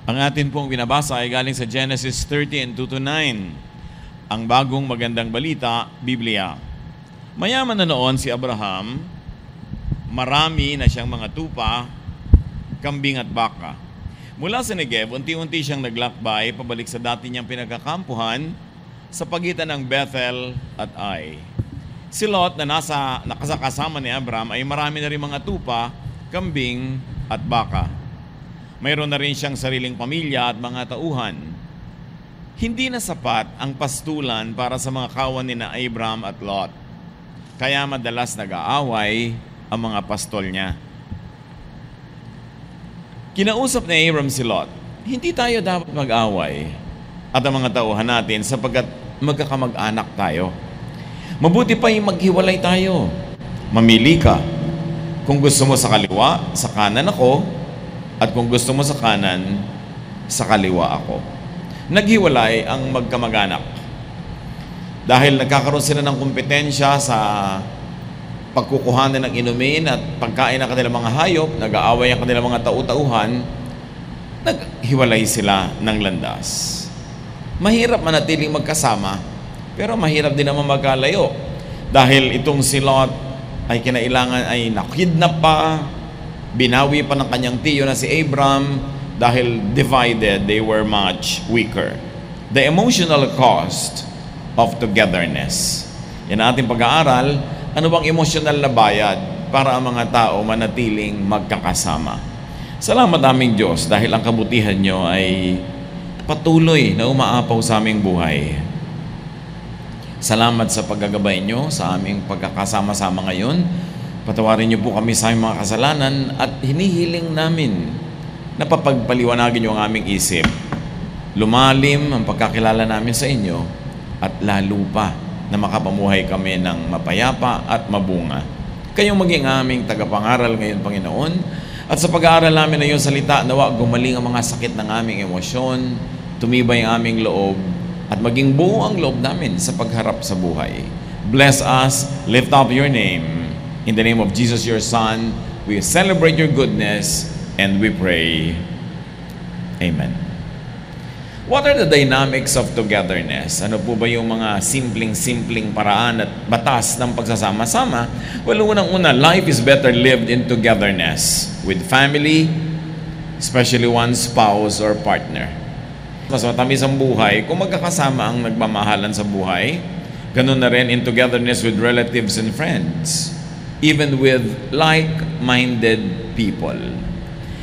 Ang atin pong binabasa ay galing sa Genesis 30 and 2 to 9. Ang bagong magandang balita, Biblia. Mayaman na noon si Abraham, marami na siyang mga tupa, kambing at baka. Mula sa Negev, unti-unti siyang naglakbay pabalik sa dati niyang pinagkakampuhan sa pagitan ng Bethel at Ai. Si Lot na nakasakasama ni Abraham ay marami na rin mga tupa, kambing at baka. Mayroon na rin siyang sariling pamilya at mga tauhan. Hindi na sapat ang pastulan para sa mga kawan ni na Abraham at Lot. Kaya madalas nag-aaway ang mga pastol niya. Kinausap ni Abraham si Lot, hindi tayo dapat mag-away at ang mga tauhan natin sapagkat magkakamag-anak tayo. Mabuti pa yung maghiwalay tayo. Mamili ka. Kung gusto mo sa kaliwa, sa kanan ako, at kung gusto mo sa kanan, sa kaliwa ako. Naghiwalay ang magkamag-anak. Dahil nagkakaroon sila ng kompetensya sa pagkukuhanan ng inumin at pagkain ng kanilang mga hayop, nag-aaway ang kanilang mga tau-tauhan, naghiwalay sila ng landas. Mahirap manatiling magkasama, pero mahirap din naman magkalayo. Dahil itong si Lot ay kinailangan ay nakidnap pa, binawi pa ng kanyang tiyo na si Abraham. Dahil divided, they were much weaker. The emotional cost of togetherness. Yan ang ating pag-aaral. Ano bang emotional na bayad para ang mga tao manatiling magkakasama? Salamat aming Diyos dahil ang kabutihan nyo ay patuloy na umaapaw sa aming buhay. Salamat sa paggagabay nyo sa aming pagkakasama-sama ngayon. Patawarin niyo po kami sa aming mga kasalanan at hinihiling namin na papagpaliwanagin niyo ang aming isip. Lumalim ang pagkakilala namin sa inyo at lalo pa na makapamuhay kami ng mapayapa at mabunga. Kayong maging aming tagapangaral ngayon, Panginoon, at sa pag-aaral namin na iyong salita, nawa gumaling ang mga sakit ng aming emosyon, tumibay ang aming loob, at maging buo ang loob namin sa pagharap sa buhay. Bless us, lift up your name. In the name of Jesus, your Son, we celebrate your goodness and we pray. Amen. What are the dynamics of togetherness? Ano po ba yung mga simpleng paraan at batas ng pagsasama-sama? Well, unang-una, life is better lived in togetherness with family, especially one's spouse or partner. Mas matamis ang buhay kung magkakasama ang nagmamahalan sa buhay. Ganun na rin in togetherness with relatives and friends. Even with like-minded people.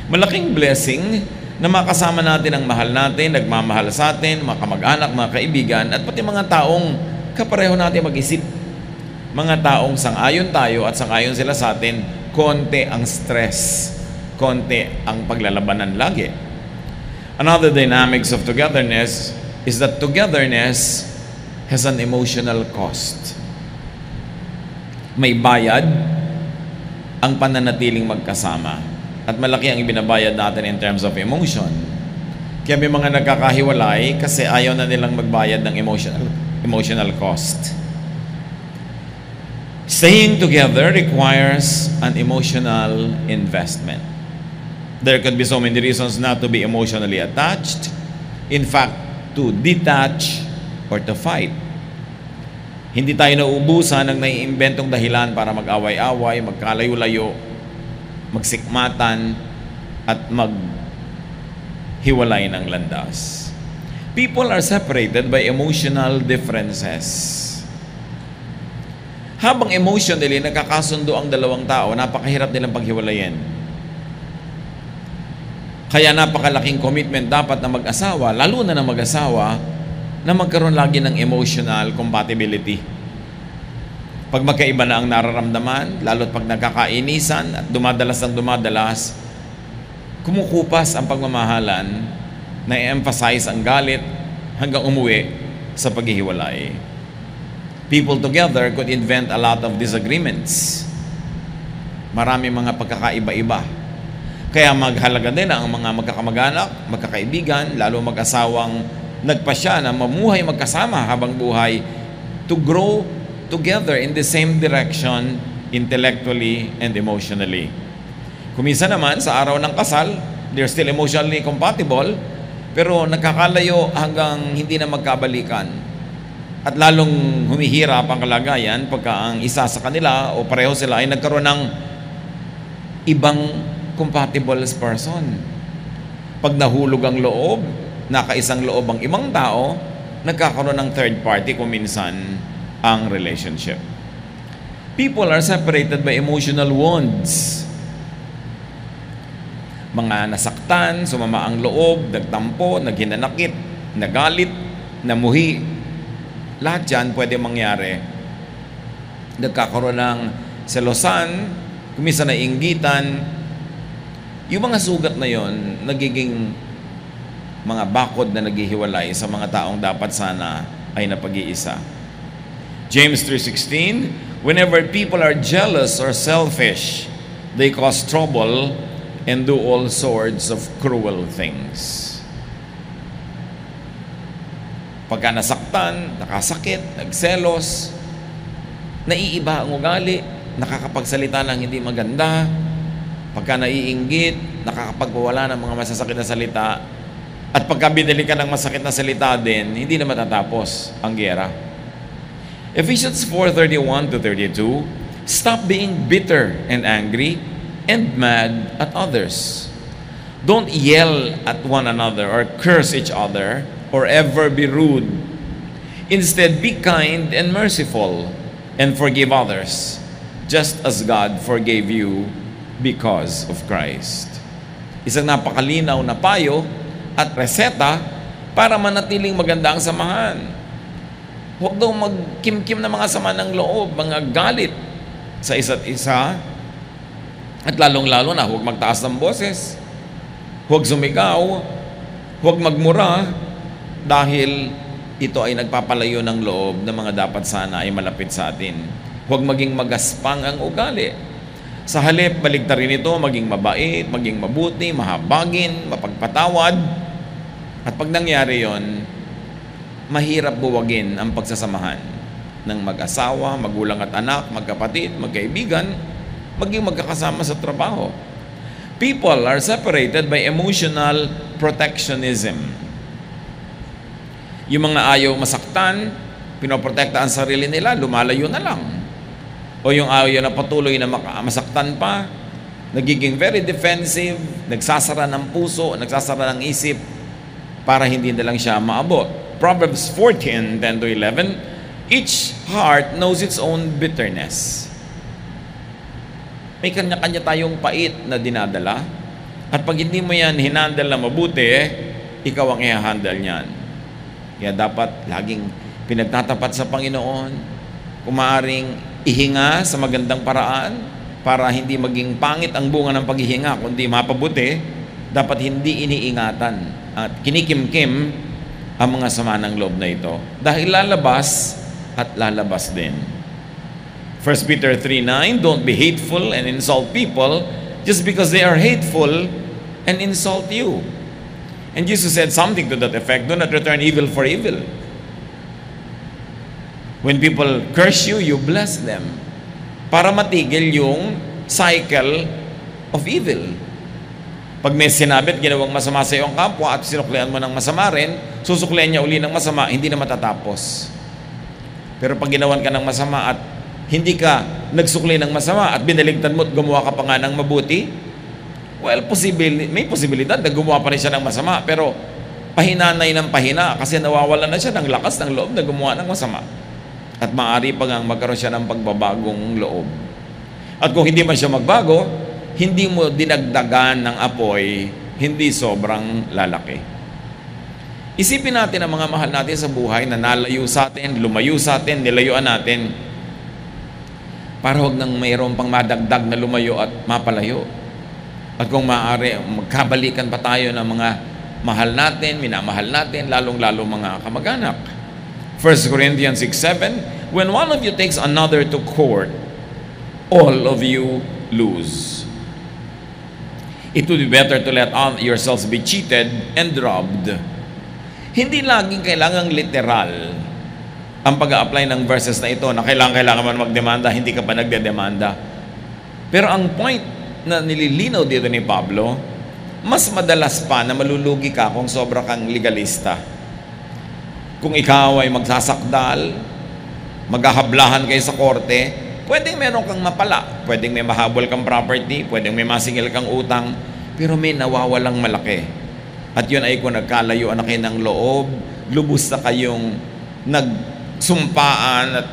Malaking blessing na makasama natin ang mahal natin, nagmamahal sa atin, mga kamag-anak, mga kaibigan, at pati mga taong kapareho natin mag-isip. Mga taong sang-ayon tayo at sang-ayon sila sa atin, konti ang stress, konti ang paglalabanan lagi. Another dynamics of togetherness is that togetherness has an emotional cost. May bayad ang pananatiling magkasama. At malaki ang ibinabayad natin in terms of emotion. Kaya may mga nagkakahiwalay kasi ayaw na nilang magbayad ng emotional cost. Staying together requires an emotional investment. There could be so many reasons not to be emotionally attached. In fact, to detach or to fight. Hindi tayo nauubusan ng naiimbentong dahilan para mag-away-away, magkalayo-layo, magsikmatan, at maghiwalay ng landas. People are separated by emotional differences. Habang emotionally nakakasundo ang dalawang tao, napakahirap nilang paghiwalayin. Kaya napakalaking commitment dapat na mag-asawa, lalo na ng mag-asawa, na magkaroon lagi ng emotional compatibility. Pag magkaiba na ang nararamdaman, lalo't pag nagkakainisan at dumadalas, kumukupas ang pagmamahalan, na-emphasize ang galit hanggang umuwi sa paghihiwalay. People together could invent a lot of disagreements. Marami mga pagkakaiba-iba. Kaya maghalaga din ang mga magkakamag-anak, magkakaibigan, lalo mag-asawang nagpasya na mamuhay magkasama habang buhay to grow together in the same direction intellectually and emotionally. Kumisa naman sa araw ng kasal, They're still emotionally compatible, pero nagkakalayo hanggang hindi na magkabalikan. At lalong humihirap ang kalagayan pagka ang isa sa kanila o pareho sila ay nagkaroon ng ibang compatible person. Pag nahulog ang loob, nakaisang loob ang ibang tao, nagkakaroon ng third party kung minsan ang relationship. People are separated by emotional wounds. Mga nasaktan, sumama ang loob, nagtampo, naghinanakit, nagalit, namuhi. Lahat yan pwede mangyari. Nagkakaroon ng selosan, kumisa na inggitan. Yung mga sugat na yon, nagiging mga bakod na naghihiwalay sa mga taong dapat sana ay napag-iisa. James 3:16, whenever people are jealous or selfish, they cause trouble and do all sorts of cruel things. Pagka nasaktan, nakasakit, nagselos, naiiba ang ugali, nakakapagsalita ng hindi maganda, pagka naiinggit, nakakapagwala ng mga masasakit na salita, at pagka binili ka ng masakit na salita din, hindi na matatapos ang giyera. Ephesians 4:31-32, stop being bitter and angry and mad at others. Don't yell at one another or curse each other or ever be rude. Instead, be kind and merciful and forgive others, just as God forgave you because of Christ. Isang napakalinaw na payo at reseta para manatiling maganda ang samahan. Huwag daw magkimkim na mga sama ng loob, mga galit sa isa't isa. At lalong-lalo na, huwag magtaas ng boses, huwag sumigaw, huwag magmura, dahil ito ay nagpapalayo ng loob ng mga dapat sana ay malapit sa atin. Huwag maging magaspang ang ugali. Sa halip, baligtarin ito, maging mabait, maging mabuti, mahabagin, mapagpatawad. At pag nangyari yon, mahirap buwagin ang pagsasamahan ng mag-asawa, magulang at anak, magkapatid, magkaibigan, maging magkakasama sa trabaho. People are separated by emotional protectionism. Yung mga ayaw masaktan, pinoprotekta ang sarili nila, lumalayo na lang. O yung ayaw na patuloy na masaktan pa, nagiging very defensive, nagsasara ng puso, nagsasara ng isip, para hindi na lang siya maabot. Proverbs 14:10-11, each heart knows its own bitterness. May kanya-kanya tayong pait na dinadala, at pag hindi mo yan hinandle na mabuti, ikaw ang i-handle niyan. Kaya dapat laging pinagtatapat sa Panginoon, kung maaaring ihinga sa magandang paraan, para hindi maging pangit ang bunga ng paghihinga, kundi mapabuti. Dapat hindi iniingatan at kinikimkim ang mga sama ng loob na ito, dahil lalabas at lalabas din. 1 Peter 3:9, don't be hateful and insult people just because they are hateful and insult you. And Jesus said something to that effect, do not return evil for evil. When people curse you, you bless them, para matigil yung cycle of evil. Pag may sinabi at ginawang masama sa iyong kapwa at sinuklian mo ng masama rin, susuklian niya uli ng masama, hindi na matatapos. Pero pag ginawan ka ng masama at hindi ka nagsukli ng masama at binaligtad mo at gumawa ka pa nga ng mabuti, well, may posibilidad na gumawa pa rin siya ng masama, pero pahinanay ng pahina kasi nawawalan na siya ng lakas ng loob na gumawa ng masama. At maaari pa nga magkaroon siya ng pagbabagong loob. At kung hindi man siya magbago, hindi mo dinagdagan ng apoy, hindi sobrang lalaki. Isipin natin ang mga mahal natin sa buhay na nalayo sa atin, lumayo sa atin, nilayuan natin, para huwag nang mayroon pang madagdag na lumayo at mapalayo. At kung maaari, magkabalikan pa tayo ng mga mahal natin, minamahal natin, lalong-lalo mga kamag-anak. 1 Corinthians 6:7, when one of you takes another to court, all of you lose. It would be better to let yourselves be cheated and robbed. Hindi laging kailangang literal ang pag-a-apply ng verses na ito na kailangan man magdemanda, hindi ka pa nagdedemanda. Pero ang point na nililinaw dito ni Pablo, Mas madalas pa na malulugi ka kung sobra kang legalista. Kung ikaw ay magsasakdal, maghahablahan kayo sa korte, pwedeng meron kang mapala, pwedeng may mahabol kang property, pwedeng may masingil kang utang, pero may nawawalang malaki. At yun ay kung nagkalayuan na kayo ng loob, lubos na kayong nagsumpaan at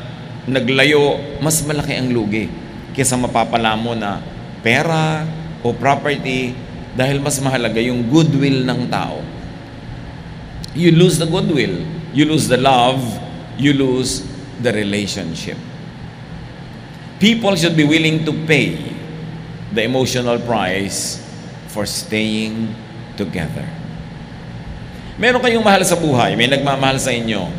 naglayo, mas malaki ang lugi kaysa mapapala mo na pera o property, dahil mas mahalaga yung goodwill ng tao. You lose the goodwill, you lose the love, you lose the relationship. People should be willing to pay the emotional price for staying together. Meron kayong mahal sa buhay, may nagmamahal sa inyo,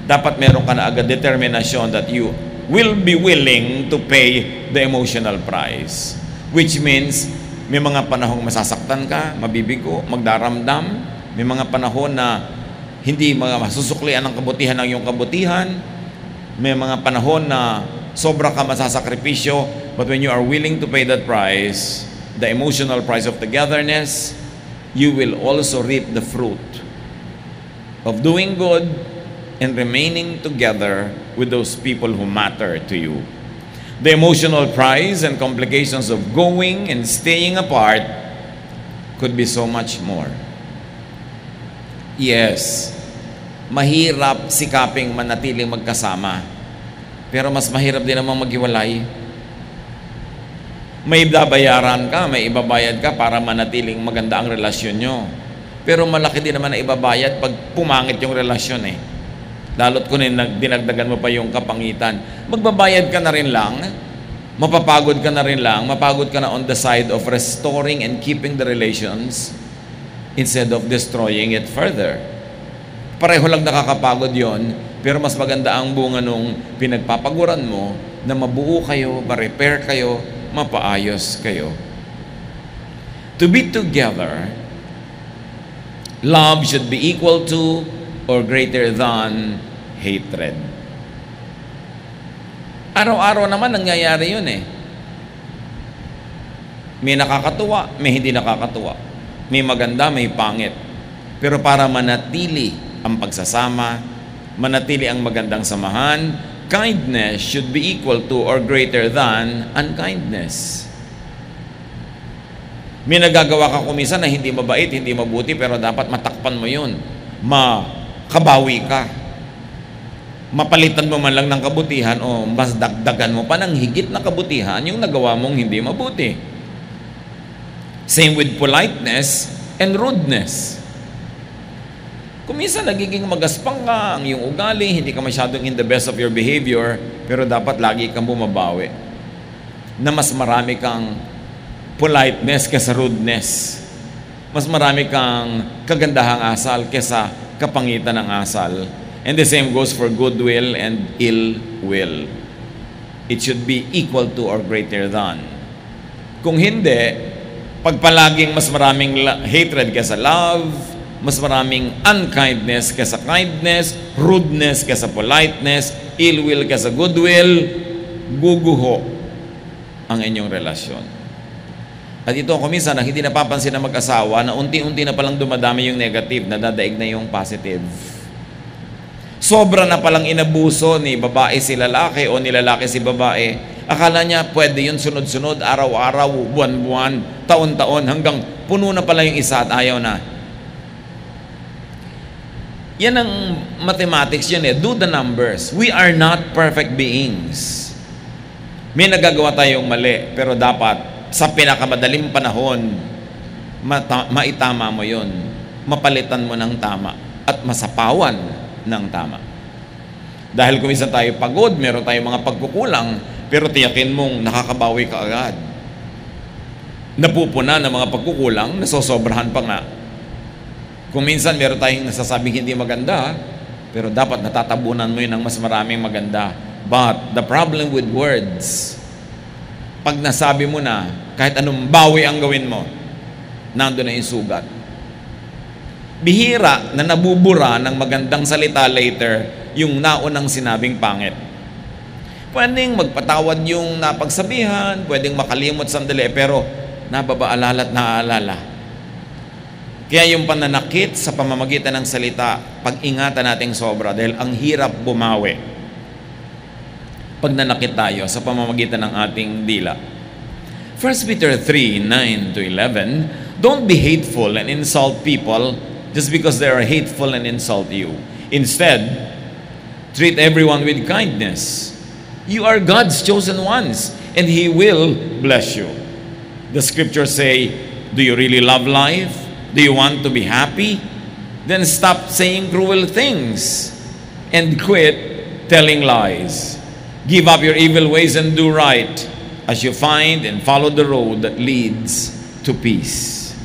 dapat meron ka na agad determinasyon that you will be willing to pay the emotional price. Which means, may mga panahong masasaktan ka, mabibigo, magdaramdam, may mga panahon na hindi masusuklian ang kabutihan ng iyong kabutihan, may mga panahon na sobra ka masasakripisyo, but when you are willing to pay that price, the emotional price of togetherness, you will also reap the fruit of doing good and remaining together with those people who matter to you. The emotional price and complications of going and staying apart could be so much more. Yes, mahirap sikaping manatiling magkasama, pero mas mahirap din namang maghiwalay. May babayaran ka, may ibabayad ka para manatiling maganda ang relasyon nyo. Pero malaki din naman na ibabayad pag pumangit yung relasyon eh. Lalo't kung dinagdagan mo pa yung kapangitan. Magbabayad ka na rin lang, mapapagod ka na rin lang, mapagod ka na on the side of restoring and keeping the relations instead of destroying it further. Pareho lang nakakapagod yon, pero mas maganda ang bunga nung pinagpapaguran mo na mabuo kayo, ma-repair kayo, mapaayos kayo. To be together, love should be equal to or greater than hatred. Araw-araw naman nangyayari yun eh. May nakakatuwa, may hindi nakakatuwa. May maganda, may pangit. Pero para manatili ang pagsasama, manatili ang magandang samahan, kindness should be equal to or greater than unkindness. May nagagawa ka kumisan na hindi mabait, hindi mabuti, pero dapat matakpan mo yun. Makabawi ka. Mapalitan mo man lang ng kabutihan o mas dagdagan mo pa ng higit na kabutihan yung nagawa mong hindi mabuti. Same with politeness and rudeness. Kuminsan nagiging magaspang ka ang iyong ugali, hindi ka masyadong in the best of your behavior, pero dapat lagi kang bumabawi. Na mas marami kang politeness kesa rudeness. Mas marami kang kagandahang asal kesa kapangitan ng asal. And the same goes for goodwill and ill will. It should be equal to or greater than. Kung hindi, pag palaging mas maraming hatred kesa love, mas maraming unkindness kesa kindness, rudeness kesa politeness, ill will kesa goodwill, guguho ang inyong relasyon. At ito kuminsan na hindi napapansin ng mag-asawa na unti-unti na palang dumadami yung negative, nadadaig na yung positive. Sobra na palang inabuso ni babae si lalaki o ni lalaki si babae. Akala niya pwede yun sunod-sunod, araw-araw, buwan-buwan, taon-taon, hanggang puno na pala yung isa at ayaw na. Yan ang mathematics yun eh. Do the numbers. We are not perfect beings. May nagagawa tayong mali, pero dapat sa pinakamadaling panahon, maitama mo yun. Mapalitan mo ng tama at masapawan ng tama. Dahil kung minsan tayo pagod, meron tayong mga pagkukulang, pero tiyakin mong nakakabawi ka agad. Napupuna ng mga pagkukulang, nasosobrahan pa nga. Kung minsan meron tayong nasasabing hindi maganda, pero dapat natatabunan mo yun ng mas maraming maganda. But the problem with words, pag nasabi mo na, kahit anong bawi ang gawin mo, nandun na yung sugat. Bihira na nabubura ng magandang salita later yung naunang sinabing pangit. Pwedeng magpatawad yung napagsabihan, pwedeng makalimot sandali, pero nababaalala at naaalala. Kaya yung pananakit sa pamamagitan ng salita, pag-ingatan nating sobra dahil ang hirap bumawi pag nanakit tayo sa pamamagitan ng ating dila. 1 Peter 3:9-11, don't be hateful and insult people just because they are hateful and insult you. Instead, treat everyone with kindness. You are God's chosen ones, and He will bless you. The scriptures say, do you really love life? Do you want to be happy? Then stop saying cruel things and quit telling lies. Give up your evil ways and do right as you find and follow the road that leads to peace.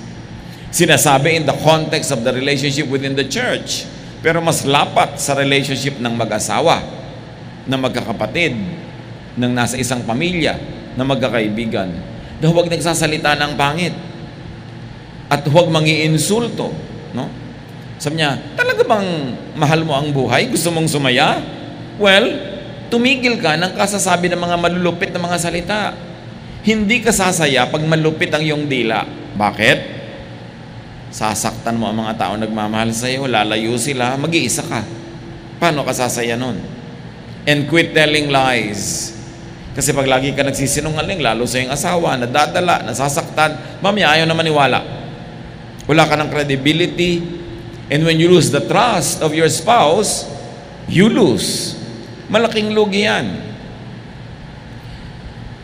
Sinasabi in the context of the relationship within the church, pero mas lapat sa relationship ng mag-asawa, ng magkakapatid, ng nasa isang pamilya, ng magkakaibigan. Na huwag nagsasalita ng pangit. At huwag mangi-insulto. No? Sabi niya, talaga bang mahal mo ang buhay? Gusto mong sumaya? Well, tumigil ka ng kasasabi ng mga malulupit na mga salita. Hindi ka sasaya pag malupit ang iyong dila. Bakit? Sasaktan mo ang mga tao nagmamahal sa iyo, lalayo sila, mag-iisa ka. Paano ka sasaya nun? And quit telling lies. Kasi pag lagi ka nagsisinungaling, lalo sa iyong asawa, nadadala, nasasaktan, mamaya ayaw na maniwala. Wala ka ng credibility. And when you lose the trust of your spouse, you lose. Malaking lugi yan.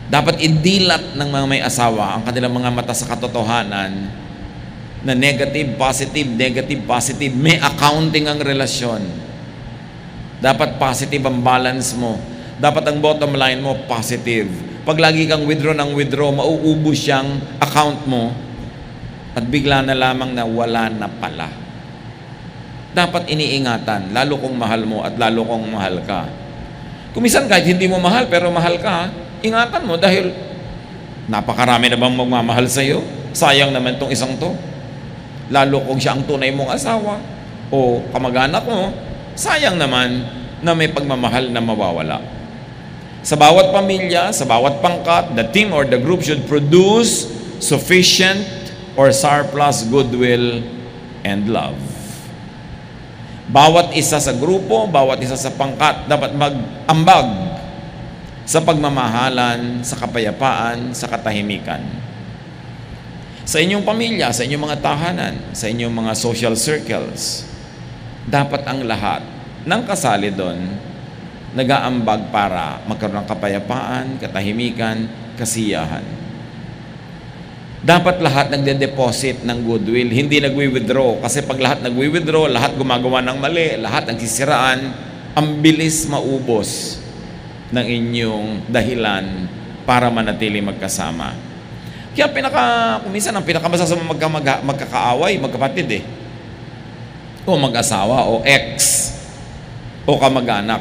Dapat idilat ng mga may asawa ang kanilang mga mata sa katotohanan na negative, positive, negative, positive. May accounting ang relasyon. Dapat positive ang balance mo. Dapat ang bottom line mo, positive. Pag lagi kang withdraw ng withdraw, mauubos siyang account mo at bigla na lamang na wala na pala. Dapat iniingatan, lalo kung mahal mo at lalo kung mahal ka. Kumisan kahit hindi mo mahal pero mahal ka, ingatan mo dahil napakarami na bang magmamahal sa iyo? Sayang naman tong isang to. Lalo kung siya ang tunay mong asawa o kamag-anak mo, sayang naman na may pagmamahal na mawawala. Sa bawat pamilya, sa bawat pangkat, the team or the group should produce sufficient or surplus goodwill and love. Bawat isa sa grupo, bawat isa sa pangkat, dapat mag-ambag sa pagmamahalan, sa kapayapaan, sa katahimikan. Sa inyong pamilya, sa inyong mga tahanan, sa inyong mga social circles, dapat ang lahat ng kasali doon nag-aambag para magkaroon ng kapayapaan, katahimikan, kasiyahan. Dapat lahat nagde-deposit ng goodwill, hindi nagwi-withdraw. Kasi pag lahat nagwi-withdraw, lahat gumagawa ng mali, lahat nagsisiraan, ang bilis maubos ng inyong dahilan para manatili magkasama. Kaya kuminsan ang pinakamasasama magkakaaway, magkapatid o mag-asawa, o ex, o kamag-anak.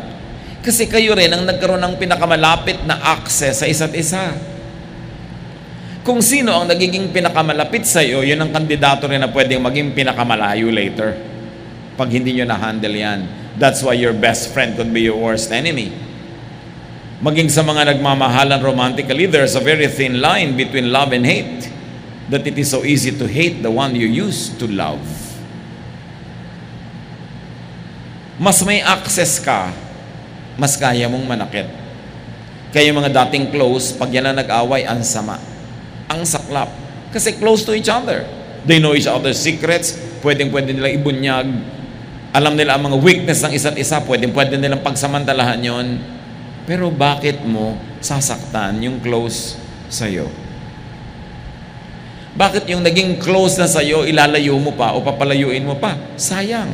Kasi kayo rin ang nagkaroon ng pinakamalapit na access sa isa't isa. Kung sino ang nagiging pinakamalapit sa iyo, yun ang kandidato rin na pwedeng maging pinakamalayo later. Pag hindi nyo na-handle yan. That's why your best friend could be your worst enemy. Maging sa mga nagmamahalan romantically, there's a very thin line between love and hate. That it is so easy to hate the one you used to love. Mas may access ka, mas kaya mong manakit. Kaya yung mga dating close, pag yan na nag-away, ang sama. Ang saklap. Kasi close to each other. They know each other's secrets. Pwede nilang ibunyag. Alam nila ang mga weakness ng isa't isa. Pwede nilang pagsamantalahan yon. Pero bakit mo sasaktan yung close sa'yo? Bakit yung naging close na sa'yo, ilalayo mo pa o papalayuin mo pa? Sayang.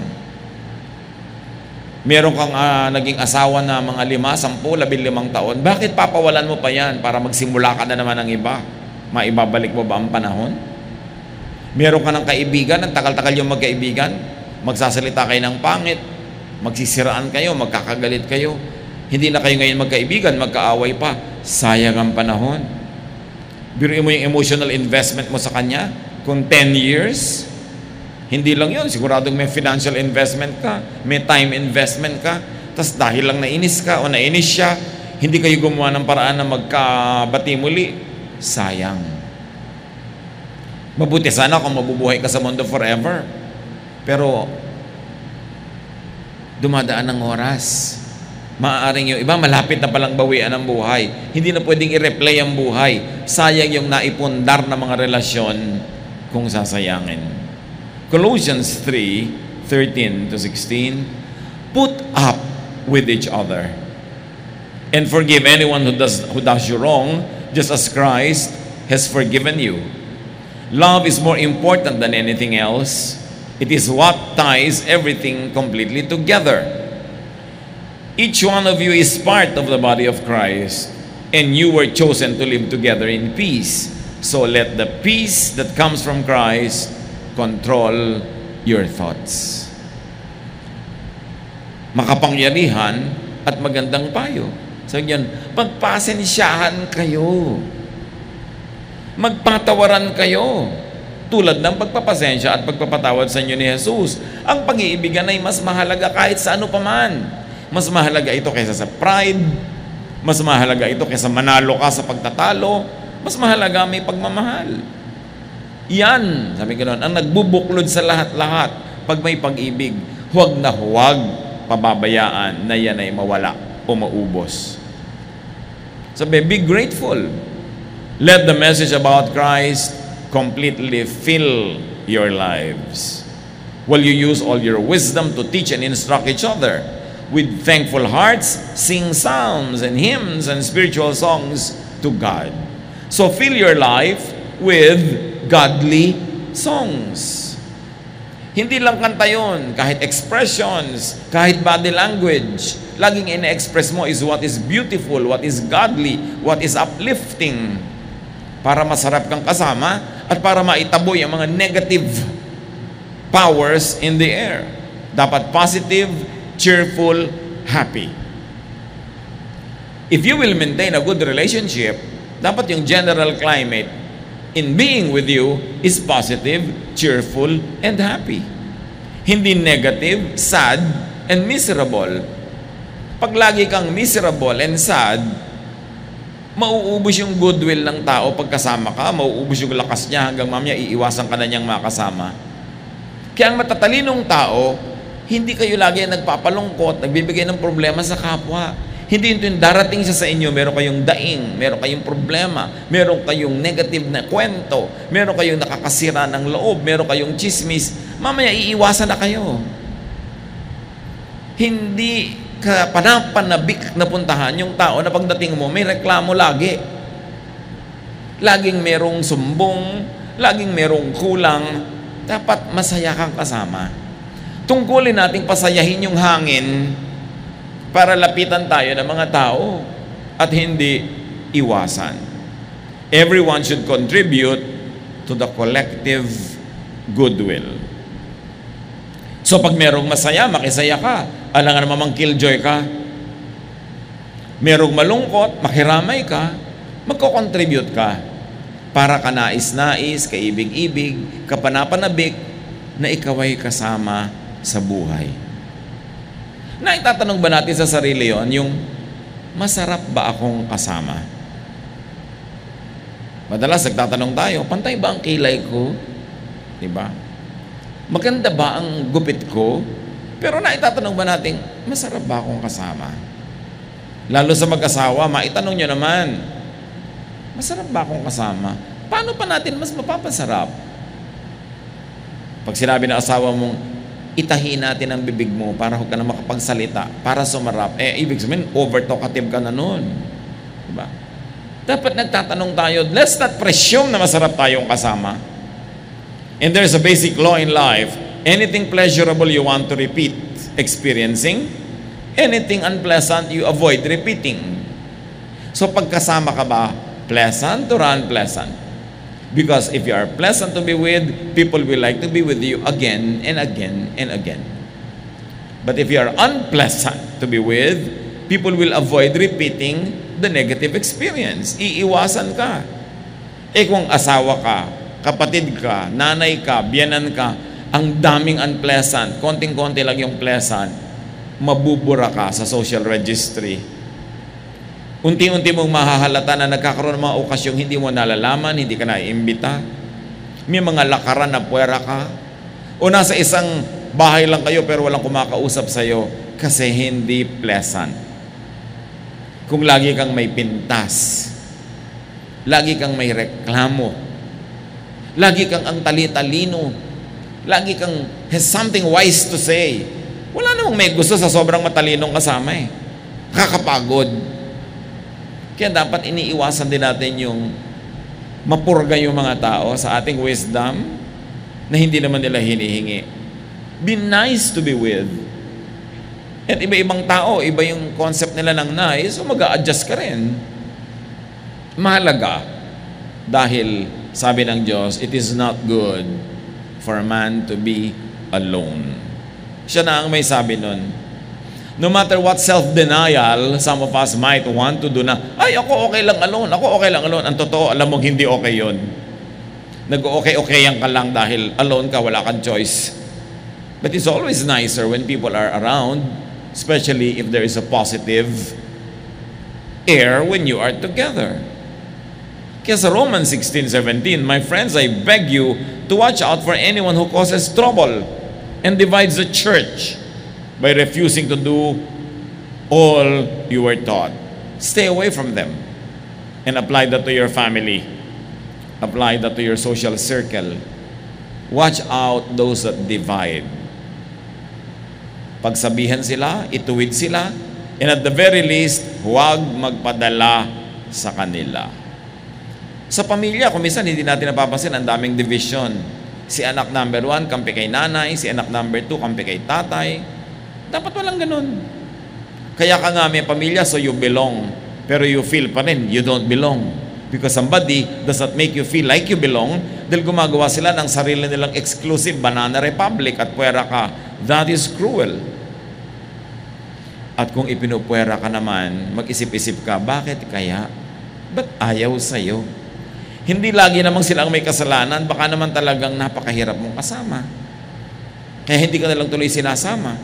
Meron kang naging asawa na mga 5, 10, 15 taon. Bakit papawalan mo pa yan para magsimula ka na naman ng iba? Maibabalik mo ba ang panahon? Meron ka ng kaibigan, ang tagal-tagal yung magkaibigan, magsasalita kayo ng pangit, magsisiraan kayo, magkakagalit kayo. Hindi na kayo ngayon magkaibigan, magkaaway pa. Sayang ang panahon. Biruin mo yung emotional investment mo sa kanya. Kung 10 years, hindi lang yun. Siguradong may financial investment ka, may time investment ka, tas dahil lang nainis ka o nainis siya, hindi kayo gumawa ng paraan na magkabati muli. Sayang. Mabuti sana kung mabubuhay ka sa mundo forever. Pero, dumadaan ng oras. Maaaring yung iba, malapit na palang bawian ang buhay. Hindi na pwedeng i-replay ang buhay. Sayang yung naipundar na mga relasyon kung sasayangin. Colossians 3:13-16, put up with each other and forgive anyone who does you wrong, just as Christ has forgiven you. Love is more important than anything else. It is what ties everything completely together. Each one of you is part of the body of Christ, and you were chosen to live together in peace. So let the peace that comes from Christ control your thoughts. Makapangyarihan at magandang payo. Sabi niyan, pagpasensyahan kayo. Magpatawaran kayo. Tulad ng pagpapasensya at pagpapatawad sa inyo ni Jesus. Ang pag-iibigan ay mas mahalaga kahit sa ano paman. Mas mahalaga ito kaysa sa pride. Mas mahalaga ito kaysa manalo ka sa pagtatalo. Mas mahalaga may pagmamahal. Yan, sabi ko noon, ang nagbubuklod sa lahat-lahat pag may pag-ibig. Huwag na huwag pababayaan na yan ay mawala o maubos. Sabi, be grateful. Let the message about Christ completely fill your lives. While you use all your wisdom to teach and instruct each other, with thankful hearts, sing psalms and hymns and spiritual songs to God. So fill your life with godly songs. Hindi lang kanta yun, kahit expressions, kahit body language, laging ina-express mo is what is beautiful, what is godly, what is uplifting, para masarap kang kasama at para maitaboy ang mga negative powers in the air. Dapat positive, cheerful, happy. If you will maintain a good relationship, dapat yung general climate in being with you is positive, cheerful, and happy. Hindi negative, sad, and miserable. Pag lagi kang miserable and sad, mauubos yung goodwill ng tao pagkasama ka, mauubos yung lakas niya hanggang mamaya iiwasan ka na niyang makasama. Kaya ang matatalinong tao, hindi kayo lagi nagpapalungkot, nagbibigay ng problema sa kapwa. Hindi yung darating siya sa inyo, meron kayong daing, meron kayong problema, meron kayong negative na kwento, meron kayong nakakasira ng loob, meron kayong chismis, mamaya iiwasan na kayo. Hindi ka panapanabik na puntahan yung tao na pagdating mo, may reklamo lagi. Laging merong sumbong, laging merong kulang, dapat masaya kang kasama. Tungkulin nating pasayahin yung hangin para lapitan tayo ng mga tao at hindi iwasan. Everyone should contribute to the collective goodwill. So pag merong masaya, makisaya ka. Alangan namang killjoy ka. Merong malungkot, makiramay ka, magko-contribute ka para ka nais-nais, kaibig-ibig, kapanapanabik na ikaw ay kasama sa buhay. Naitatanong ba natin sa sarili yon, yung masarap ba akong kasama? Madalas nagtatanong tayo, pantay ba ang kilay ko? Diba? Maganda ba ang gupit ko? Pero naitatanong ba natin, masarap ba akong kasama? Lalo sa mag-asawa, maitanong nyo naman, masarap ba akong kasama? Paano pa natin mas mapapasarap? Pag sinabi ng asawa mong, itahin natin ang bibig mo para huwag ka na makapagsalita, para sumarap. Ibig sabihin, over-talkative ka na nun. Diba? Dapat nagtatanong tayo, let's not presume na masarap tayong kasama. And there's a basic law in life. Anything pleasurable you want to repeat experiencing, anything unpleasant you avoid repeating. So pagkasama ka ba, pleasant or unpleasant? Because if you are pleasant to be with, people will like to be with you again and again and again. But if you are unpleasant to be with, people will avoid repeating the negative experience. Iiwasan ka. Kung asawa ka, kapatid ka, nanay ka, biyanan ka, ang daming unpleasant, konting-konti lang yung pleasant, mabubura ka sa social registry. Unti-unti mong mahahalata na nagkakaroon ng mga okasyong hindi mo nalalaman, hindi ka naiimbita. May mga lakaran na puwera ka. O nasa isang bahay lang kayo pero walang kumakausap sa'yo kasi hindi pleasant. Kung lagi kang may pintas, lagi kang may reklamo, lagi kang ang tali-talino, lagi kang has something wise to say, wala namang may gusto sa sobrang matalinong kasama eh. Kakapagod. Kaya dapat iniiwasan din natin yung mapurga yung mga tao sa ating wisdom na hindi naman nila hinihingi. Be nice to be with. At iba-ibang tao, iba yung concept nila ng nice, so mag-a-adjust ka rin. Mahalaga. Dahil, sabi ng Diyos, it is not good for a man to be alone. Siya na ang may sabi nun. No matter what self-denial some of us might want to do na, ay, ako okay lang alone, ako okay lang alone. Ang totoo, alam mo, hindi okay yun. Nag-okay-okayan ka lang dahil alone ka, wala kang choice. But it's always nicer when people are around, especially if there is a positive air when you are together. Kaya sa Romans 16:17, my friends, I beg you to watch out for anyone who causes trouble and divides the church by refusing to do all you were taught. Stay away from them and apply that to your family. Apply that to your social circle. Watch out those that divide. Pagsabihan sila, ituwid sila, and at the very least, huwag magpadala sa kanila. Sa pamilya, kung minsan hindi natin napapansin, ang daming division. Si anak number 1, kampi kay nanay. Si anak number 2, kampi kay tatay. Dapat walang ganun. Kaya ka nga may pamilya, so you belong. Pero you feel pa rin, you don't belong. Because somebody does not make you feel like you belong dahil gumagawa sila ng sarili nilang exclusive banana republic at puwera ka. That is cruel. At kung ipinupwera ka naman, mag-isip-isip ka, bakit kaya? Ba't ayaw sa'yo? Hindi lagi namang silang may kasalanan, baka naman talagang napakahirap mong kasama. Kaya hindi ka nalang tuloy sinasama.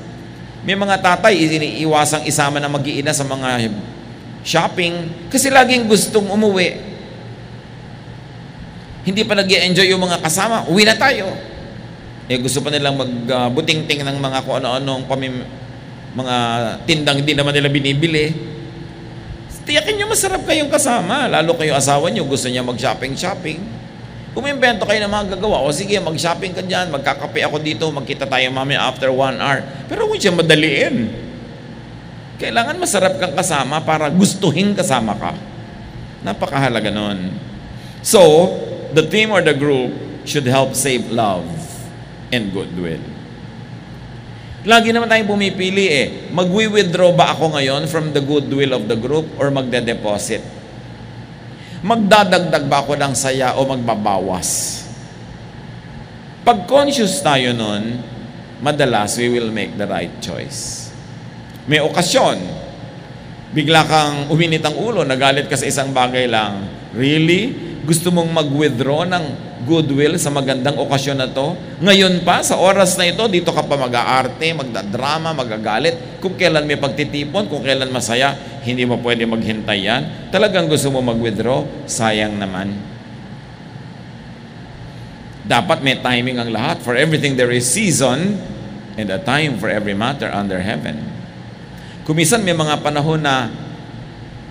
May mga tatay, iniiwasang isama na mag-iina sa mga shopping kasi laging gustong umuwi. Hindi pa nag-i-enjoy yung mga kasama, uwi na tayo. Gusto pa nilang magbuting-ting ng mga kung ano-anong mga tindang hindi naman nila binibili. Tiyakin nyo masarap kayong kasama, lalo kayo asawa nyo, gusto niya mag-shopping. Umimbento kayo ng mga gagawa, o sige, mag-shopping ka dyan, magkakape ako dito, magkita tayo mamaya after 1 hour. Pero huwag siya madaliin. Kailangan masarap kang kasama para gustuhin kasama ka. Napakahalaga nun. So, the team or the group should help save love and goodwill. Lagi naman tayong pumipili Magwi-withdraw ba ako ngayon from the goodwill of the group or magde-deposit? Magdadagdag ba ako ng saya o magbabawas? Pag conscious tayo nun, madalas we will make the right choice. May okasyon, bigla kang uminit ang ulo, nagalit ka sa isang bagay lang. Really? Gusto mong mag-withdraw ng goodwill sa magandang okasyon na to? Ngayon pa, sa oras na ito, dito ka pa mag-aarte, magdadrama, magagalit. Kung kailan may pagtitipon, kung kailan masaya, hindi mo pwede maghintay yan. Talagang gusto mo mag-withdraw? Sayang naman. Dapat may timing ang lahat. For everything there is season and a time for every matter under heaven. Kumisan may mga panahon na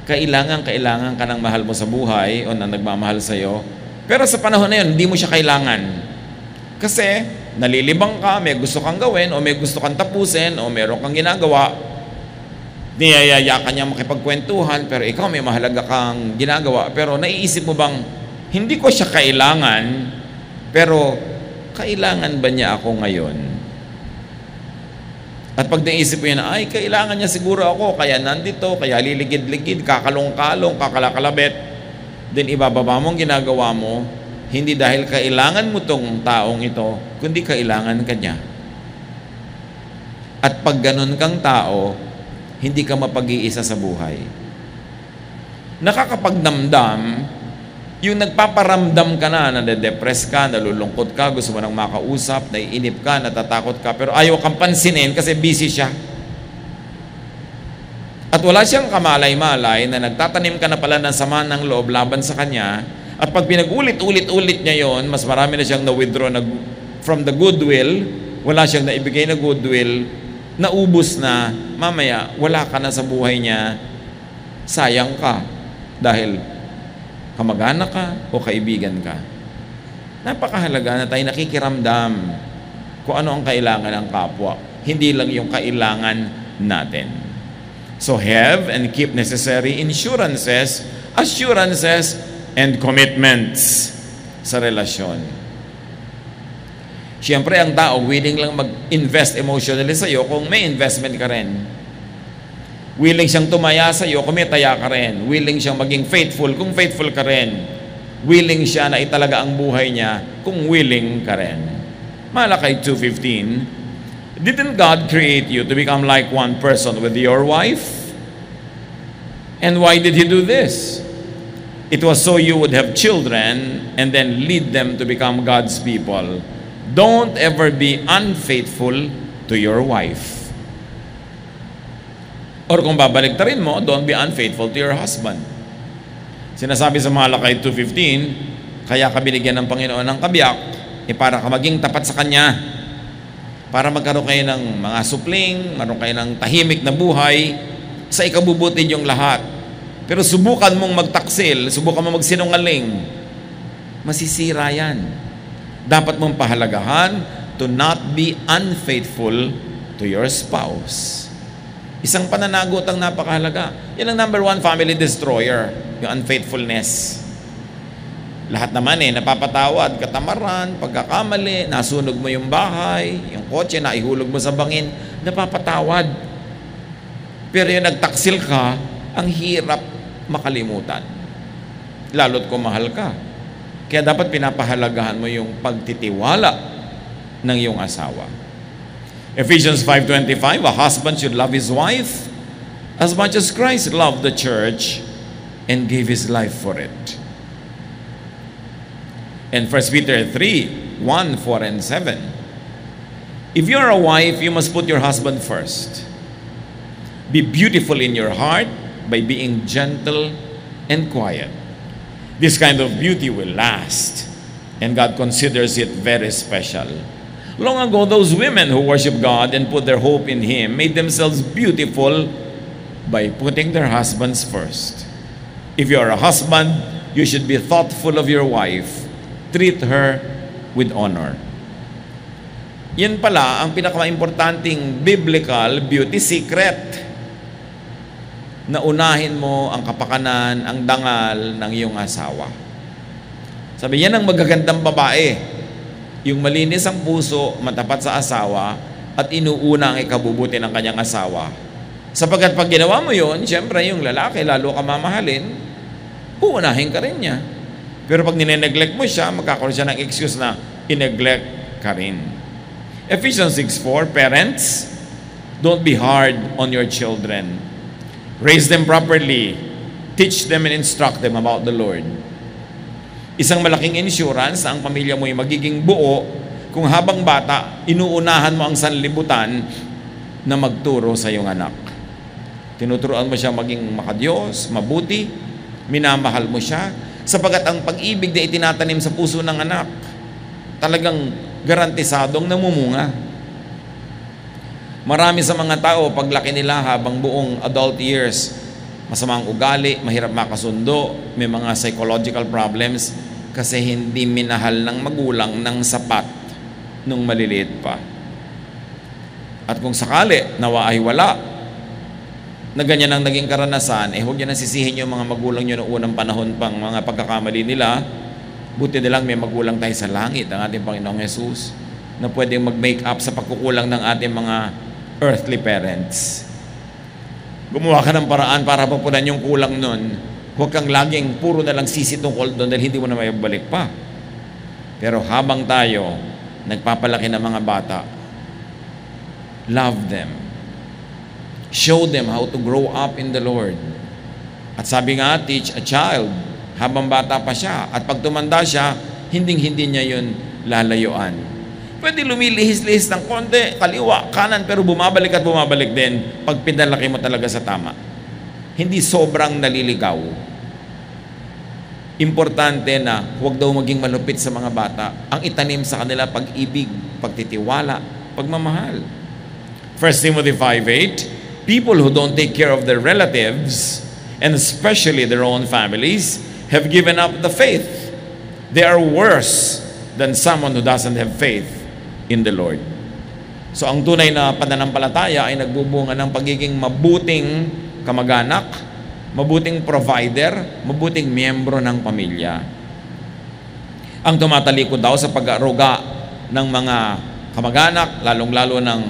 kailangan ka ng mahal mo sa buhay o na nagmamahal sa'yo. Pero sa panahon na yun, hindi mo siya kailangan. Kasi nalilibang ka, may gusto kang gawin o may gusto kang tapusin o meron kang ginagawa. Niyayaya ka niya makipagkwentuhan pero ikaw may mahalaga kang ginagawa. Pero naiisip mo bang, hindi ko siya kailangan, pero kailangan ba niya ako ngayon? At pag naisip mo yan, ay, kailangan niya siguro ako, kaya nandito, kaya liligid-ligid, kakalong-kalong, kakalakalabet, then ibababa mo ang ginagawa mo, hindi dahil kailangan mo tong taong ito, kundi kailangan ka niya. At pag ganun kang tao, hindi ka mapag-iisa sa buhay. Nakakapagnamdam, yung nagpaparamdam ka na, nade-depress ka, nalulungkot ka, gusto mo nang makausap, naiinip ka, natatakot ka, pero ayaw kang pansinin kasi busy siya. At wala siyang kamalay-malay na nagtatanim ka na pala ng sama ng loob laban sa kanya At pag pinag-ulit-ulit-ulit niya yon, mas marami na siyang na-withdraw from the goodwill, wala siyang naibigay na goodwill, naubos na, mamaya, wala ka na sa buhay niya, sayang ka. Dahil kamag-anak ka o kaibigan ka. Napakahalaga na tayo nakikiramdam kung ano ang kailangan ng kapwa. Hindi lang yung kailangan natin. So have and keep necessary assurances, and commitments sa relasyon. Siyempre, ang tao willing lang mag-invest emotionally sa'yo kung may investment ka rin. Willing siyang tumaya sa'yo kung may taya ka rin. Willing siyang maging faithful kung faithful ka rin. Willing siya na italaga ang buhay niya kung willing ka rin. Malakay 2:15, didn't God create you to become like one person with your wife? And why did He do this? It was so you would have children and then lead them to become God's people. Don't ever be unfaithful to your wife. Or kung babaliktarin mo, don't be unfaithful to your husband. Sinasabi sa Malakay 2:15, kaya ka binigyan ng Panginoon ng kabiyak, para ka maging tapat sa Kanya, para magkaroon kayo ng mga supling, magkaroon kayo ng tahimik na buhay, sa ikabubuti niyong lahat. Pero subukan mong magtaksil, subukan mong magsinungaling, masisira yan. Dapat mong pahalagahan to not be unfaithful to your spouse. Isang pananagot ang napakahalaga. Yan ang number one family destroyer, yung unfaithfulness. Lahat naman napapatawad, katamaran, pagkakamali, nasunog mo yung bahay, yung kotse, naihulog mo sa bangin, napapatawad. Pero yung nagtaksil ka, ang hirap makalimutan. Lalo't kung mahal ka. Kaya dapat pinapahalagahan mo yung pagtitiwala ng iyong asawa. Ephesians 5:25, a husband should love his wife as much as Christ loved the church and gave His life for it. And 1 Peter 3:1, 4, and 7. If you're a wife, you must put your husband first. Be beautiful in your heart by being gentle and quiet. This kind of beauty will last, and God considers it very special. Long ago, those women who worship God and put their hope in Him made themselves beautiful by putting their husbands first. If you are a husband, you should be thoughtful of your wife. Treat her with honor. Yan pala ang pinaka-importanting biblical beauty secret. Na unahin mo ang kapakanan, ang dangal ng iyong asawa. Sabi, yan ang magagandang babae. Yung malinis ang puso, matapat sa asawa, at inuuna ang ikabubuti ng kanyang asawa. Sapagkat pag ginawa mo yun, siyempre yung lalaki, lalo ka mamahalin, uunahin ka rin niya. Pero pag nineneglect mo siya, magkakaroon siya ng excuse na ineglect ka rin. Ephesians 6:4, parents, don't be hard on your children. Raise them properly. Teach them and instruct them about the Lord. Isang malaking insurance na ang pamilya mo ay magiging buo kung habang bata, inuunahan mo ang sanlibutan na magturo sa iyong anak. Tinuturuan mo siya maging makadiyos, mabuti, minamahal mo siya, sapagat ang pag-ibig na itinatanim sa puso ng anak, talagang garantisadong namumunga. Marami sa mga tao, paglaki nila habang buong adult years, masamang ugali, mahirap makasundo, may mga psychological problems kasi hindi minahal ng magulang ng sapat nung maliliit pa. At kung sakali, nawa ay wala, na ganyan ang naging karanasan, huwag niyo nang sisihin yung mga magulang niyo noong unang panahon pang mga pagkakamali nila. Buti nilang may magulang tayo sa langit, ang ating Panginoong Jesus, na pwedeng mag-make up sa pagkukulang ng ating mga earthly parents. Gumawa ka ng paraan para papunan yung kulang nun. Huwag kang laging puro na lang sisi tungkol doon dahil hindi mo na may balik pa. Pero habang tayo nagpapalaki ng mga bata, love them. Show them how to grow up in the Lord. At sabi nga, teach a child habang bata pa siya. At pag tumanda siya, hinding-hindi niya yun lalayuan. Pwede lumilihis-lihis ng konti, kaliwa, kanan, pero bumabalik at bumabalik din pag pinalaki mo talaga sa tama. Hindi sobrang naliligaw. Importante na huwag daw maging malupit sa mga bata. Ang itanim sa kanila pag-ibig, pagtitiwala, pagmamahal. 1 Timothy 5:8, people who don't take care of their relatives, and especially their own families, have given up the faith. They are worse than someone who doesn't have faith in the Lord. So ang tunay na pananampalataya ay nagbubunga ng pagiging mabuting kamag-anak, mabuting provider, mabuting miyembro ng pamilya. Ang tumatalikod daw sa pag-aruga ng mga kamag-anak, lalong-lalo ng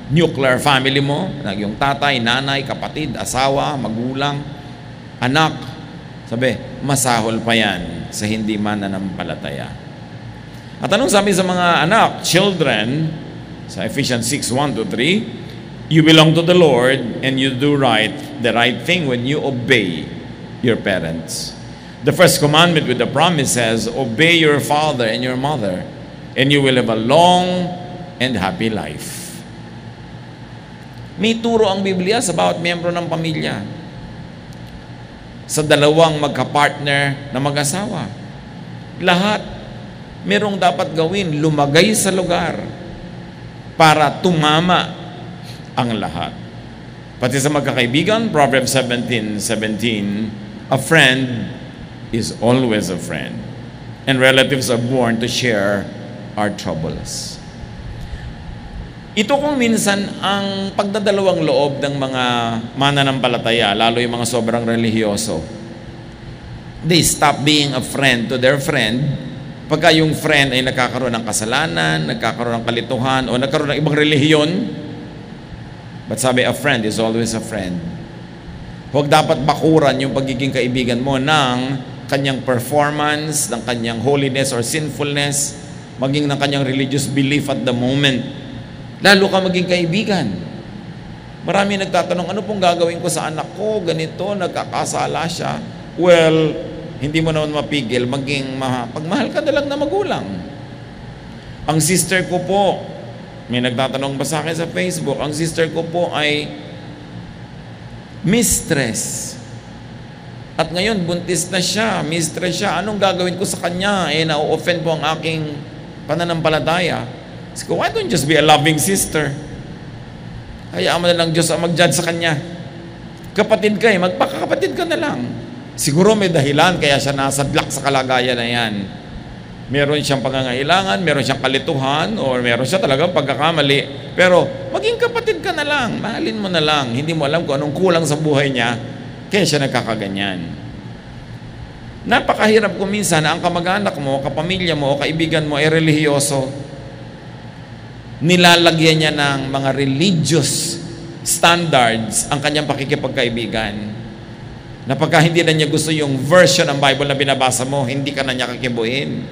nuclear family mo, yung tatay, nanay, kapatid, asawa, magulang, anak, sabi, masahol pa yan sa hindi mananampalataya. At anong sabi sa mga anak, children, sa Ephesians 6:1-3, you belong to the Lord and you do the right thing when you obey your parents. The first commandment with the promise says, obey your father and your mother, and you will have a long and happy life. May turo ang Biblia sa bawat miyembro ng pamilya. Sa dalawang magka-partner na mag-asawa. Lahat, merong dapat gawin, lumagay sa lugar para tumama ang lahat. Pati sa magkakaibigan, Proverbs 17:17, a friend is always a friend, and relatives are born to share our troubles. Ito kung minsan ang pagdadalawang loob ng mga mananampalataya, lalo yung mga sobrang relihiyoso. They stop being a friend to their friend pagka yung friend ay nagkakaroon ng kasalanan, nagkakaroon ng kalituhan, o nagkaroon ng ibang relihiyon. But sabi, a friend is always a friend. Huwag dapat bakuran yung pagiging kaibigan mo ng kanyang performance, ng kanyang holiness or sinfulness, maging ng kanyang religious belief at the moment. Lalo ka maging kaibigan. Marami nagtatanong, ano pong gagawin ko sa anak ko? Ganito, nagkakasala siya. Well, hindi mo naman mapigil, pagmahal ka na lang na magulang. Ang sister ko po, may nagtatanong ba sa akin sa Facebook, ang sister ko po ay mistress. At ngayon, buntis na siya, mistress siya. Anong gagawin ko sa kanya? Na-offend po ang aking pananampalataya. Sabi ko, why don't you just be a loving sister? Hayaan mo na lang Diyos ang mag-judge sa kanya. Kapatid ka magpakakapatid ka na lang. Siguro may dahilan kaya siya nasadlak sa kalagayan na yan. Meron siyang pangangailangan, meron siyang kalituhan, o meron siya talagang pagkakamali. Pero maging kapatid ka na lang, mahalin mo na lang. Hindi mo alam kung anong kulang sa buhay niya, kaya siya nagkakaganyan. Napakahirap kung minsan na ang kamag-anak mo, kapamilya mo, o kaibigan mo ay relihiyoso. Nilalagyan niya ng mga religious standards ang kanyang pakikipagkaibigan. Na pagka hindi na niya gusto yung version ng Bible na binabasa mo, hindi ka na niya kakibuhin.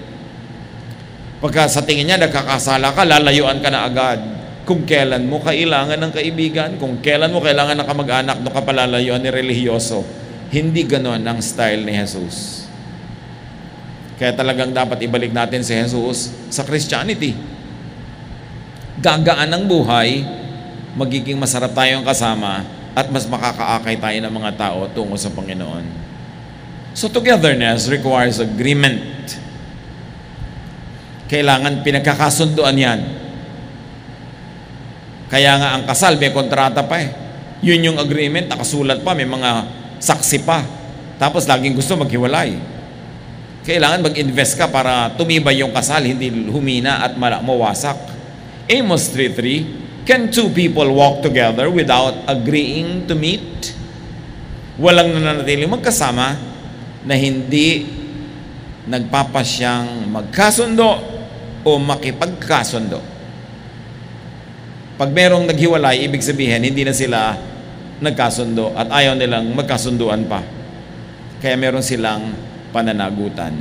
Pagka sa tingin niya nagkakasala ka, lalayuan ka na agad. Kung kailan mo kailangan ng kaibigan, kung kailan mo kailangan ng kamag-anak, doon ka palalayuan ni relihiyoso. Hindi ganon ang style ni Jesus. Kaya talagang dapat ibalik natin si Jesus sa Christianity. Gagaan ang buhay, magiging masarap tayong kasama, at mas makakaakay tayo ng mga tao tungo sa Panginoon. So togetherness requires agreement. Kailangan pinagkakasunduan yan. Kaya nga ang kasal, may kontrata pa eh. Yun yung agreement, nakasulat pa, may mga saksi pa. Tapos laging gusto maghiwalay. Kailangan mag-invest ka para tumibay yung kasal, hindi humina at mawasak. Amos 3:3, can two people walk together without agreeing to meet? Walang nananatiling magkasama na hindi nagpapasyang magkasundo o makipagkasundo. Pag merong naghiwalay, ibig sabihin, hindi na sila nagkasundo at ayaw nilang magkasunduan pa. Kaya meron silang pananagutan.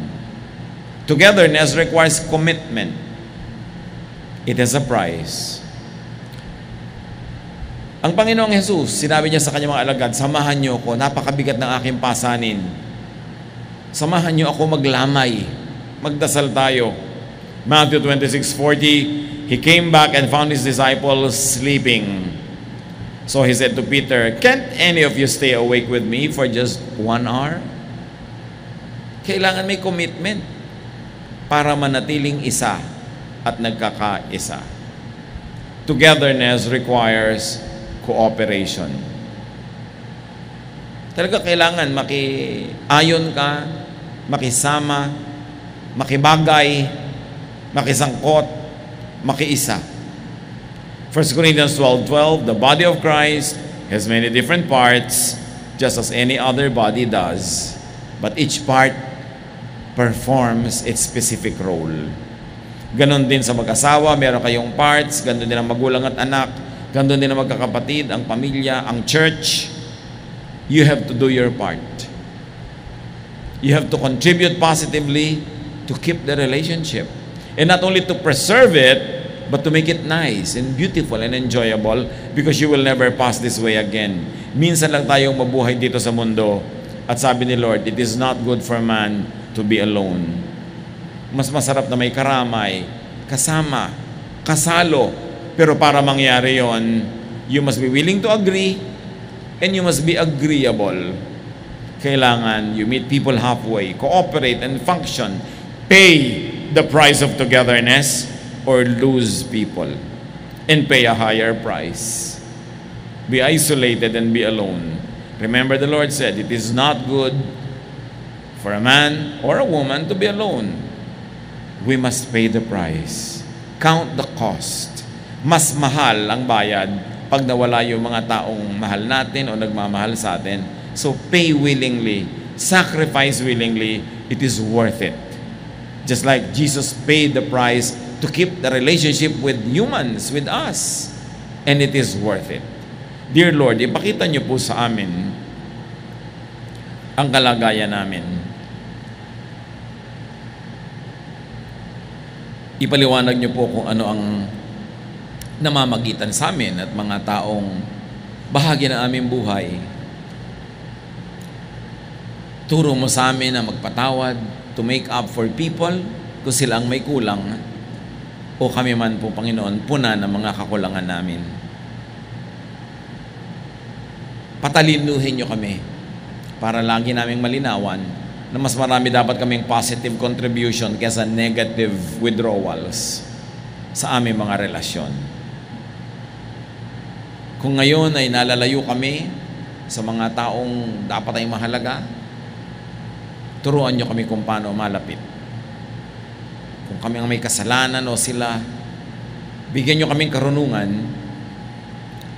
Togetherness requires commitment. It has a price. Ang Panginoong Jesus, sinabi niya sa kanyang mga alagad, samahan niyo ako, napakabigat ng aking pasanin. Samahan niyo ako maglamay. Magdasal tayo. Matthew 26:40, He came back and found His disciples sleeping. So He said to Peter, can't any of you stay awake with me for just 1 hour? Kailangan may commitment para manatiling isa at nagkakaisa. Togetherness requires cooperation. Talaga kailangan makiayon ka, makisama, makibagay, makisangkot, makiisa. 1 Corinthians 12:12, the body of Christ has many different parts, just as any other body does, but each part performs its specific role. Ganon din sa mag-asawa, meron kayong parts, ganon din ang magulang at anak, ganon din ang magkakapatid, ang pamilya, ang church. You have to do your part. You have to contribute positively to keep the relationship. And not only to preserve it, but to make it nice and beautiful and enjoyable, because you will never pass this way again. Minsan lang tayong mabuhay dito sa mundo, at sabi ni Lord, it is not good for man to be alone. Mas masarap na may karamay, kasama, kasalo. Pero para mangyari yon, you must be willing to agree and you must be agreeable. Kailangan you meet people halfway, cooperate and function, pay the price of togetherness, or lose people and pay a higher price. Be isolated and be alone. Remember, the Lord said, it is not good for a man or a woman to be alone. We must pay the price. Count the cost. Mas mahal ang bayad pag nawala yung mga taong mahal natin o nagmamahal sa atin. So pay willingly, sacrifice willingly, it is worth it. Just like Jesus paid the price to keep the relationship with humans, with us. And it is worth it. Dear Lord, ipakita niyo po sa amin ang kalagayan namin. Ipaliwanag niyo po kung ano ang namamagitan sa amin at mga taong bahagi ng aming buhay. Turo mo sa amin na magpatawad, to make up for people kung sila ang may kulang, o kami man po, Panginoon, puna ng mga kakulangan namin. Patalinuhin niyo kami para lagi naming malinawan na mas marami dapat kaming positive contribution kaysa negative withdrawals sa aming mga relasyon. Kung ngayon ay nalalayo kami sa mga taong dapat ay mahalaga, turuan niyo kami kung paano malapit. Kung kami ang may kasalanan o sila, bigyan niyo kaming karunungan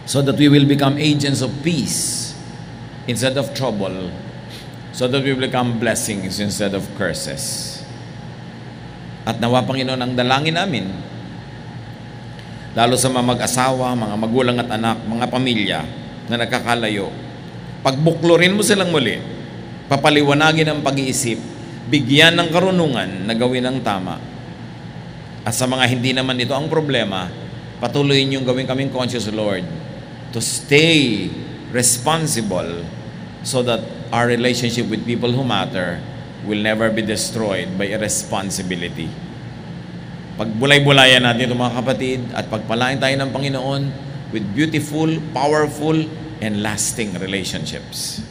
so that we will become agents of peace instead of trouble, so that we will become blessings instead of curses. At nawa, Panginoon, ang dalangin namin, lalo sa mga mag-asawa, mga magulang at anak, mga pamilya na nagkakalayo, pagbuklurin mo silang muli, papaliwanagin ang pag-iisip, bigyan ng karunungan na gawin ang tama. At sa mga hindi naman ito ang problema, patuloy niyong gawin kaming conscious, Lord, to stay responsible so that our relationship with people who matter will never be destroyed by irresponsibility. Pagbulay-bulayan natin ito, mga kapatid, at pagpalain tayo ng Panginoon with beautiful, powerful, and lasting relationships.